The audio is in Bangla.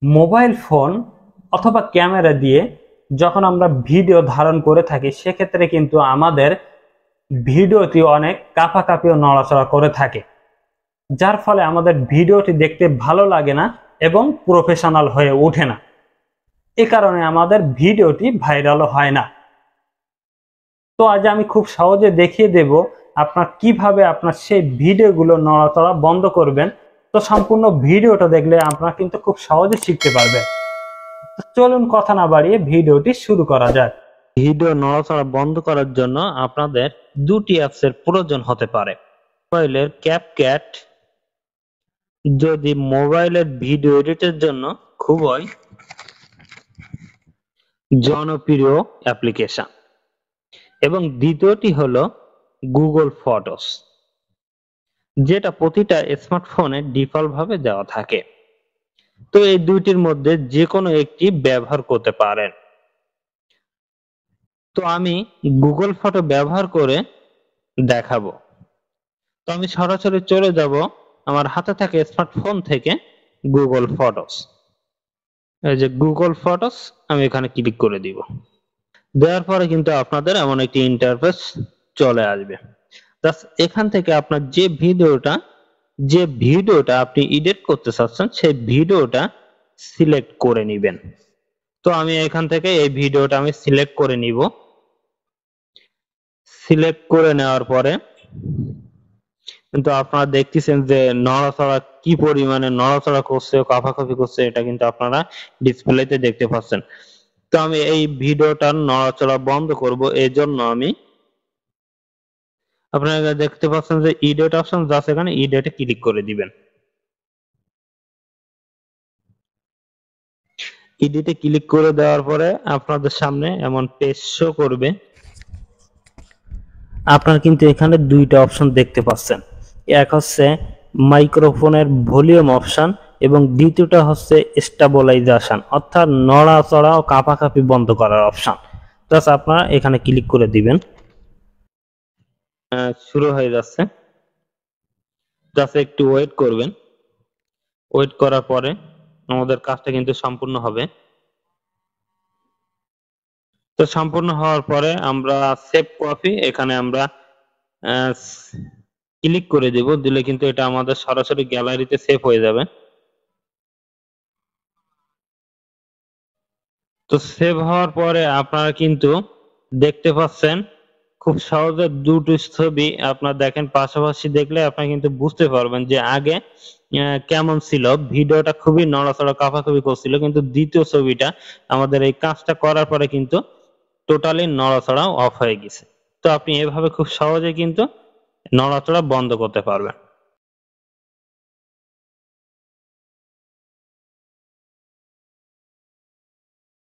মোবাইল ফোন অথবা ক্যামেরা দিয়ে যখন আমরা ভিডিও ধারণ করে থাকি সেক্ষেত্রে কিন্তু আমাদের ভিডিওটি অনেক কাঁপাকাঁপি ও নড়াচড়া করে থাকে, যার ফলে আমাদের ভিডিওটি দেখতে ভালো লাগে না এবং প্রফেশনাল হয়ে ওঠে না। এ কারণে আমাদের ভিডিওটি ভাইরালও হয় না। তো আজ আমি খুব সহজে দেখিয়ে দেব আপনার কিভাবে আপনার সেই ভিডিওগুলো নড়াচড়া বন্ধ করবেন। তো সম্পূর্ণ ভিডিওটা দেখলে আপনারা কিন্তু খুব সহজে শিখতে পারবেন। তো চলুন কথা না বাড়িয়ে ভিডিওটি শুরু করা যাক। ভিডিও নড়াচড়া বন্ধ করার জন্য আপনাদের দুটি অ্যাপসের প্রয়োজন হতে পারে। মোবাইলের ক্যাপকাট যদি মোবাইলের ভিডিও এডিটের জন্য খুবই জনপ্রিয় অ্যাপ্লিকেশন, এবং দ্বিতীয়টি হলো গুগল ফটোস, যেটা প্রতিটা স্মার্টফোনে ডিফল্ট ভাবে দেওয়া থাকে। তো এই দুইটির মধ্যে যে কোনো একটি ব্যবহার করতে পারেন। তো আমি গুগল ফটো ব্যবহার করে দেখাবো। তো আমি সরাসরি চলে যাব আমার হাতে থাকে স্মার্টফোন থেকে গুগল ফটোস। এই যে গুগল ফটোস, আমি এখানে ক্লিক করে দিব। দেওয়ার পরে কিন্তু আপনাদের এমন একটি ইন্টারফেস চলে আসবে। এখান থেকে আপনার যে ভিডিওটা আপনি এডিট করতে চাচ্ছেন সেই ভিডিওটা সিলেক্ট করে নেবেন। তো আমি এখান থেকে এই ভিডিওটা আমি সিলেক্ট করে নিব। সিলেক্ট করে নেওয়ার পরে কিন্তু আপনারা দেখতেছেন যে নড়াচড়া কি পরিমাণে নড়াচড়া করছে, কাঁপাকাঁপি করছে, এটা কিন্তু আপনারা ডিসপ্লেতে দেখতে পাচ্ছেন। তো আমি এই ভিডিওটার নড়াচড়া বন্ধ করব, এই জন্য আমি আপনারা দেখতে পাচ্ছেন যে এডিট অপশন আছে, এখানে এডিটে ক্লিক করে দিবেন। এডিটে ক্লিক করে দেওয়ার পরে আপনাদের সামনে এমন পেজ শো করবে। আপনারা কিন্তু এখানে দুইটা অপশন দেখতে পাচ্ছেন, এক হচ্ছে মাইক্রোফোনের ভলিউম অপশন এবং দ্বিতীয়টা হচ্ছে স্টেবিলাইজেশন, অর্থাৎ নড়াচড়া ও কাঁপাকাঁপি বন্ধ করার অপশন। জাস্ট আপনারা এখানে ক্লিক করে দিবেন। শুরু হয়ে যাচ্ছে, জাস্ট একটু ওয়েট করবেন। ওয়েট করার পরে আমাদের কাজটা কিন্তু সম্পূর্ণ হবে। তো সম্পূর্ণ হওয়ার পরে আমরা সেভ কপি, এখানে আমরা ক্লিক করে দেব। দিলে কিন্তু এটা আমাদের সরাসরি গ্যালারিতে সেভ হয়ে যাবে। তো সেভ হওয়ার পরে আপনারা কিন্তু দেখতে পাচ্ছেন খুব সহজে দুটো ছবি আপনারা দেখেন, পাশাপাশি দেখলে আপনারা কিন্তু বুঝতে পারবেন যে আগে কেমন ছিল। ভিডিওটা খুবই নড়াচড়া কাঁপাকাঁপি করছিল, কিন্তু দ্বিতীয় ছবিটা আমাদের এই কাজটা করার পরে কিন্তু টোটালি নড়াচড়া অফ হয়ে গেছে। তো আপনি এভাবে খুব সহজে কিন্তু নড়াচড়া বন্ধ করতে পারবেন।